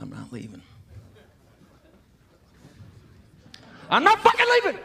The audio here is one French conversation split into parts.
I'm not leaving. I'm not fucking leaving!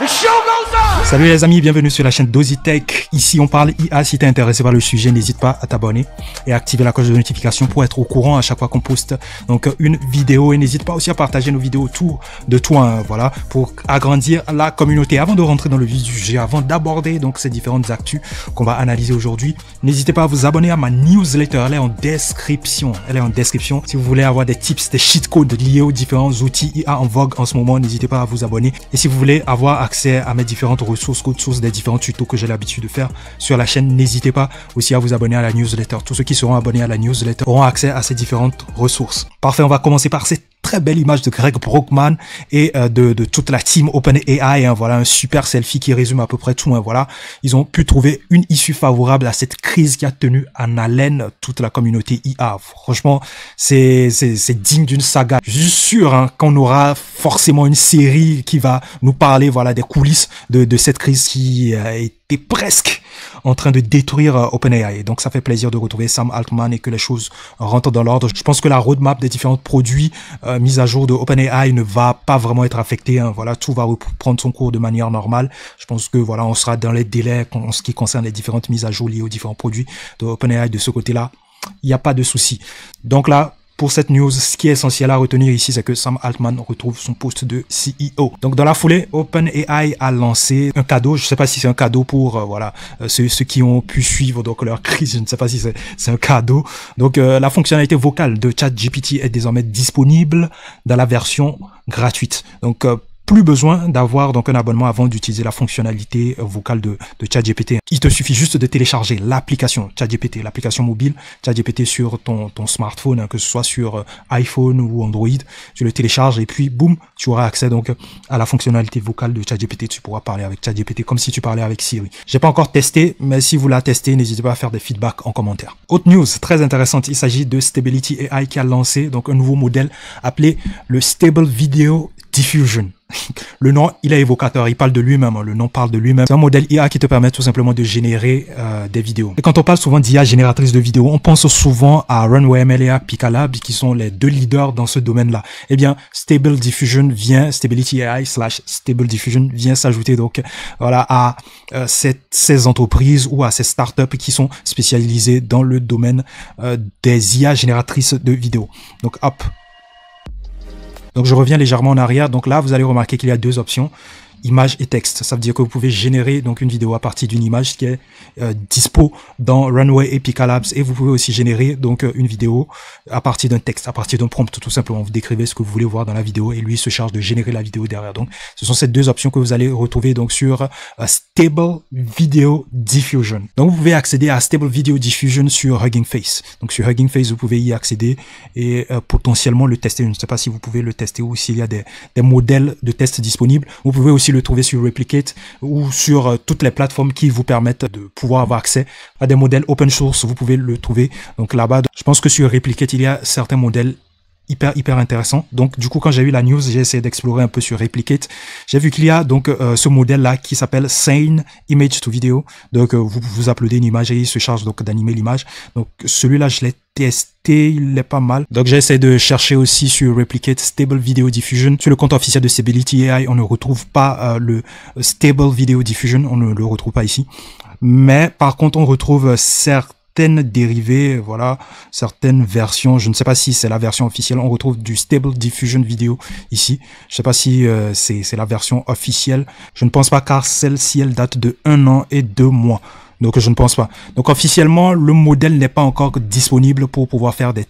The show goes on! Salut les amis, bienvenue sur la chaîne Dositech. Ici on parle IA. Si t'es intéressé par le sujet, n'hésite pas à t'abonner et à activer la cloche de notification pour être au courant à chaque fois qu'on poste donc une vidéo. Et n'hésite pas aussi à partager nos vidéos autour de toi, hein, voilà, pour agrandir la communauté. Avant de rentrer dans le vif du sujet, avant d'aborder donc ces différentes actus qu'on va analyser aujourd'hui, n'hésitez pas à vous abonner à ma newsletter. Elle est en description. Si vous voulez avoir des tips, des cheat codes liés aux différents outils IA en vogue en ce moment, n'hésitez pas à vous abonner. Et si vous voulez avoir accès à mes différentes ressources, code source des différents tutos que j'ai l'habitude de faire sur la chaîne, n'hésitez pas aussi à vous abonner à la newsletter. Tous ceux qui seront abonnés à la newsletter auront accès à ces différentes ressources. Parfait, on va commencer par cette très belle image de Greg Brockman et de toute la team OpenAI, hein, voilà un super selfie qui résume à peu près tout, hein, voilà. Ils ont pu trouver une issue favorable à cette crise qui a tenu en haleine toute la communauté IA. Franchement, c'est digne d'une saga. Je suis sûr, hein, qu'on aura forcément une série qui va nous parler, voilà, des coulisses de cette crise qui était presque en train de détruire OpenAI. Donc ça fait plaisir de retrouver Sam Altman et que les choses rentrent dans l'ordre. Je pense que la roadmap des différents produits mis à jour de OpenAI ne va pas vraiment être affectée, hein. Voilà, tout va reprendre son cours de manière normale. Je pense que voilà, on sera dans les délais en ce qui concerne les différentes mises à jour liées aux différents produits de OpenAI. De ce côté-là, il n'y a pas de souci. Donc là, pour cette news, ce qui est essentiel à retenir ici, c'est que Sam Altman retrouve son poste de CEO. Donc dans la foulée, OpenAI a lancé un cadeau. Je ne sais pas si c'est un cadeau pour voilà ceux qui ont pu suivre donc leur crise. Je ne sais pas si c'est un cadeau. Donc la fonctionnalité vocale de ChatGPT est désormais disponible dans la version gratuite. Donc plus besoin d'avoir donc un abonnement avant d'utiliser la fonctionnalité vocale de ChatGPT. Il te suffit juste de télécharger l'application ChatGPT, l'application mobile ChatGPT sur ton smartphone, hein, que ce soit sur iPhone ou Android. Tu le télécharges et puis boum, tu auras accès donc à la fonctionnalité vocale de ChatGPT. Tu pourras parler avec ChatGPT comme si tu parlais avec Siri. J'ai pas encore testé, mais si vous la testez, n'hésitez pas à faire des feedbacks en commentaire. Autre news très intéressante, il s'agit de Stability AI qui a lancé donc un nouveau modèle appelé le Stable Video Diffusion. Le nom, il est évocateur, il parle de lui-même, le nom parle de lui-même. C'est un modèle IA qui te permet tout simplement de générer des vidéos. Et quand on parle souvent d'IA génératrice de vidéos, on pense souvent à Runway ML et à Picalab qui sont les deux leaders dans ce domaine-là. Eh bien, Stability AI/Stable Diffusion vient s'ajouter donc voilà à ces entreprises ou à ces startups qui sont spécialisées dans le domaine des IA génératrices de vidéos. Donc hop. Donc je reviens légèrement en arrière. Donc là, vous allez remarquer qu'il y a deux options, image et texte. Ça veut dire que vous pouvez générer donc une vidéo à partir d'une image qui est dispo dans Runway et Picalabs, et vous pouvez aussi générer donc une vidéo à partir d'un texte, à partir d'un prompt, tout simplement. Vous décrivez ce que vous voulez voir dans la vidéo et lui se charge de générer la vidéo derrière. Donc ce sont ces deux options que vous allez retrouver donc sur Stable Video Diffusion. Donc vous pouvez accéder à Stable Video Diffusion sur Hugging Face. Donc sur Hugging Face, vous pouvez y accéder et potentiellement le tester. Je ne sais pas si vous pouvez le tester ou s'il y a des modèles de tests disponibles. Vous pouvez aussi le trouver sur Replicate ou sur toutes les plateformes qui vous permettent de pouvoir avoir accès à des modèles open source. Vous pouvez le trouver donc là-bas. Je pense que sur Replicate, il y a certains modèles hyper intéressant. Donc du coup, quand j'ai eu la news, j'ai essayé d'explorer un peu sur Replicate. J'ai vu qu'il y a donc ce modèle là qui s'appelle Sane Image to Video. Donc vous uploadez une image et il se charge donc d'animer l'image. Donc celui-là, je l'ai testé, il est pas mal. Donc j'ai essayé de chercher aussi sur Replicate Stable Video Diffusion. Sur le compte officiel de Stability AI, on ne retrouve pas le Stable Video Diffusion, on ne le retrouve pas ici. Mais par contre, on retrouve certaines dérivées, voilà, certaines versions. Je ne sais pas si c'est la version officielle. On retrouve du Stable Diffusion Video ici. Je ne sais pas si c'est la version officielle. Je ne pense pas, car celle-ci, elle date de 1 an et 2 mois. Donc je ne pense pas. Donc officiellement, le modèle n'est pas encore disponible pour pouvoir faire des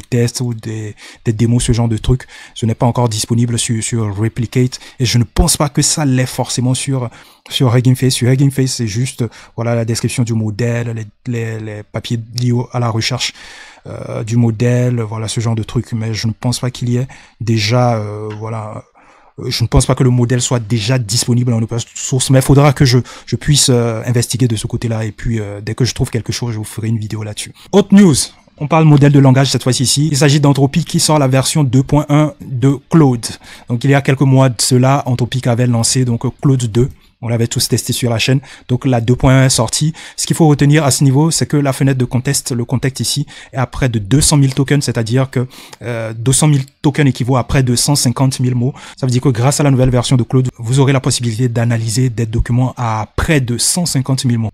tests ou des démos, ce genre de trucs. Ce n'est pas encore disponible sur Replicate, et je ne pense pas que ça l'est forcément sur Hugging Face. Sur Hugging Face, c'est juste voilà la description du modèle, les papiers liés à la recherche du modèle, voilà ce genre de trucs. Mais je ne pense pas qu'il y ait déjà voilà. Je ne pense pas que le modèle soit déjà disponible en open source, mais il faudra que je puisse investiguer de ce côté-là, et puis dès que je trouve quelque chose, je vous ferai une vidéo là-dessus. Autre news, on parle modèle de langage cette fois-ci ici. Il s'agit d'Anthropic qui sort la version 2.1 de Claude. Donc il y a quelques mois de cela, Anthropic avait lancé donc Claude 2. On l'avait tous testé sur la chaîne. Donc la 2.1 est sortie. Ce qu'il faut retenir à ce niveau, c'est que la fenêtre de contest, le contexte ici, est à près de 200 000 tokens, c'est-à-dire que 200 000 tokens équivaut à près de 150 000 mots. Ça veut dire que grâce à la nouvelle version de Claude, vous aurez la possibilité d'analyser des documents à près de 150 000 mots.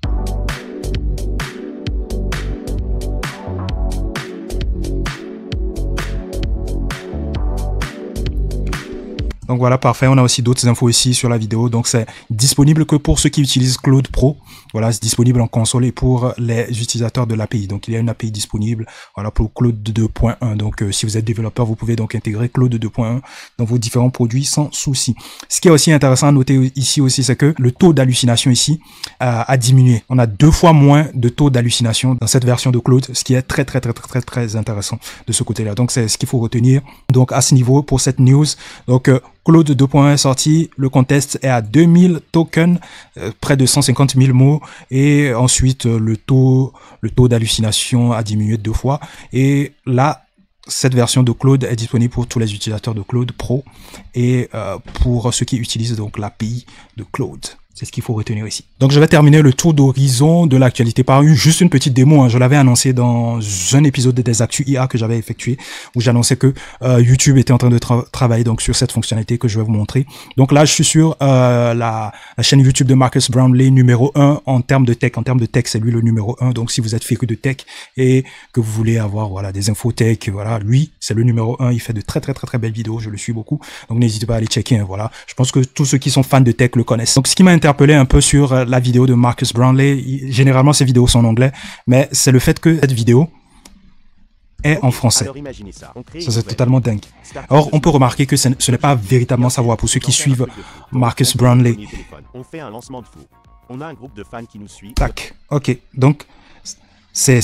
Donc voilà, parfait. On a aussi d'autres infos ici sur la vidéo. Donc c'est disponible que pour ceux qui utilisent Claude Pro. Voilà, c'est disponible en console et pour les utilisateurs de l'API. Donc il y a une API disponible, voilà, pour Claude 2.1. Donc si vous êtes développeur, vous pouvez donc intégrer Claude 2.1 dans vos différents produits sans souci. Ce qui est aussi intéressant à noter ici aussi, c'est que le taux d'hallucination ici a diminué. On a 2 fois moins de taux d'hallucination dans cette version de Claude, ce qui est très intéressant de ce côté-là. Donc c'est ce qu'il faut retenir. Donc à ce niveau pour cette news. Donc Claude 2.1 est sorti, le contest est à 2000 tokens, près de 150 000 mots, et ensuite le taux d'hallucination a diminué 2 fois, et là, cette version de Claude est disponible pour tous les utilisateurs de Claude Pro, et pour ceux qui utilisent donc l'API de Claude. C'est ce qu'il faut retenir ici. Donc, je vais terminer le tour d'horizon de l'actualité par juste une petite démo. Hein. Je l'avais annoncé dans un épisode des Actus IA que j'avais effectué, où j'annonçais que YouTube était en train de travailler donc sur cette fonctionnalité que je vais vous montrer. Donc là, je suis sur la chaîne YouTube de Marcus Brownlee, numéro 1 en termes de tech. En termes de tech, c'est lui le numéro 1. Donc, si vous êtes féru de tech et que vous voulez avoir voilà des infos tech, voilà, lui, c'est le numéro 1. Il fait de très belles vidéos. Je le suis beaucoup. Donc, n'hésitez pas à aller checker. Hein, voilà. Je pense que tous ceux qui sont fans de tech le connaissent. Donc, ce qui m'a interpellé un peu sur la vidéo de Marcus Brownlee, généralement ces vidéos sont en anglais, mais c'est le fait que cette vidéo est en français. Ça c'est totalement dingue. Or on peut remarquer que ce n'est pas véritablement sa voix pour ceux qui suivent Marcus Brownlee. On fait un lancement de fou. On a un groupe de fans qui nous suit. Tac. Ok. Donc c'est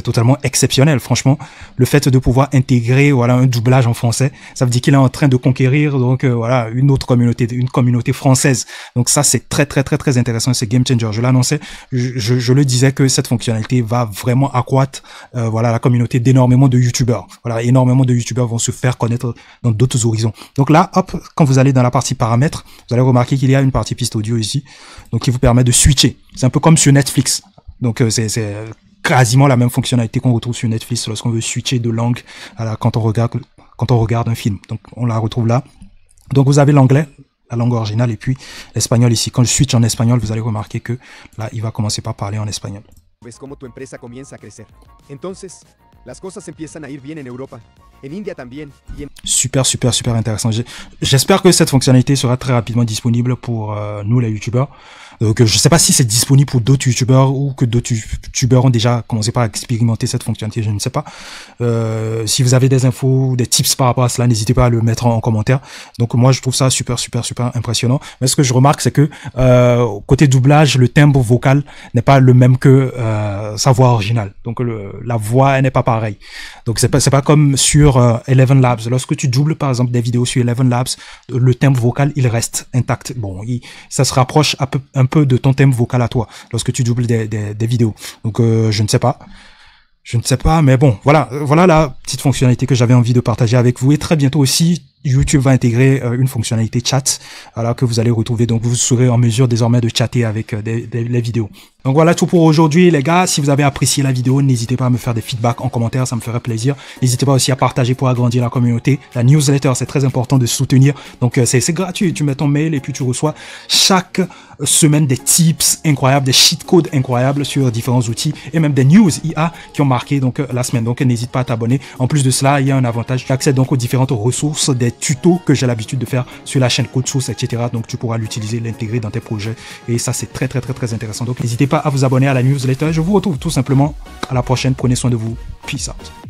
totalement exceptionnel, franchement. Le fait de pouvoir intégrer voilà un doublage en français, ça veut dire qu'il est en train de conquérir donc voilà une autre communauté, une communauté française. Donc ça c'est très intéressant, c'est game changer. Je l'annonçais, je le disais que cette fonctionnalité va vraiment accroître voilà la communauté d'énormément de youtubeurs. Voilà, énormément de youtubeurs vont se faire connaître dans d'autres horizons. Donc là, hop, quand vous allez dans la partie paramètres, vous allez remarquer qu'il y a une partie piste audio ici, donc qui vous permet de switcher. C'est un peu comme sur Netflix. Donc c'est quasiment la même fonctionnalité qu'on retrouve sur Netflix lorsqu'on veut switcher de langue quand on regarde un film. Donc on la retrouve là. Donc vous avez l'anglais, la langue originale, et puis l'espagnol ici. Quand je switch en espagnol, vous allez remarquer que là il va commencer par parler en espagnol. Ves cómo tu empresa comienza a crecer. Entonces, las cosas empiezan a ir bien en Europa, en India también. Super intéressant. J'espère que cette fonctionnalité sera très rapidement disponible pour nous les youtubeurs. Donc je sais pas si c'est disponible pour d'autres youtubeurs ou que d'autres youtubeurs ont déjà commencé par expérimenter cette fonctionnalité, je ne sais pas. Si vous avez des infos, des tips par rapport à cela, n'hésitez pas à le mettre en commentaire. Donc moi je trouve ça super impressionnant. Mais ce que je remarque, c'est que côté doublage, le timbre vocal n'est pas le même que sa voix originale. Donc la voix elle n'est pas pareille. Donc c'est pas comme sur Eleven Labs. Lorsque tu doubles par exemple des vidéos sur Eleven Labs, le timbre vocal il reste intact. Bon, ça se rapproche un peu de ton thème vocal à toi lorsque tu doubles des vidéos. Donc je ne sais pas, mais bon, voilà la petite fonctionnalité que j'avais envie de partager avec vous. Et très bientôt aussi, YouTube va intégrer une fonctionnalité chat, voilà, que vous allez retrouver. Donc vous serez en mesure désormais de chatter avec les vidéos. Donc voilà tout pour aujourd'hui les gars. Si vous avez apprécié la vidéo, n'hésitez pas à me faire des feedbacks en commentaire, ça me ferait plaisir. N'hésitez pas aussi à partager pour agrandir la communauté. La newsletter, c'est très important de soutenir. Donc c'est gratuit, tu mets ton mail et puis tu reçois chaque semaine des tips incroyables, des cheat codes incroyables sur différents outils et même des news IA qui ont marqué donc la semaine. Donc n'hésite pas à t'abonner. En plus de cela, il y a un avantage, tu accèdes donc aux différentes ressources, des tutos que j'ai l'habitude de faire sur la chaîne Code Source, etc. Donc tu pourras l'utiliser, l'intégrer dans tes projets et ça c'est très intéressant. Donc n'hésitez pas à vous abonner à la newsletter. Je vous retrouve tout simplement à la prochaine. Prenez soin de vous. Peace out.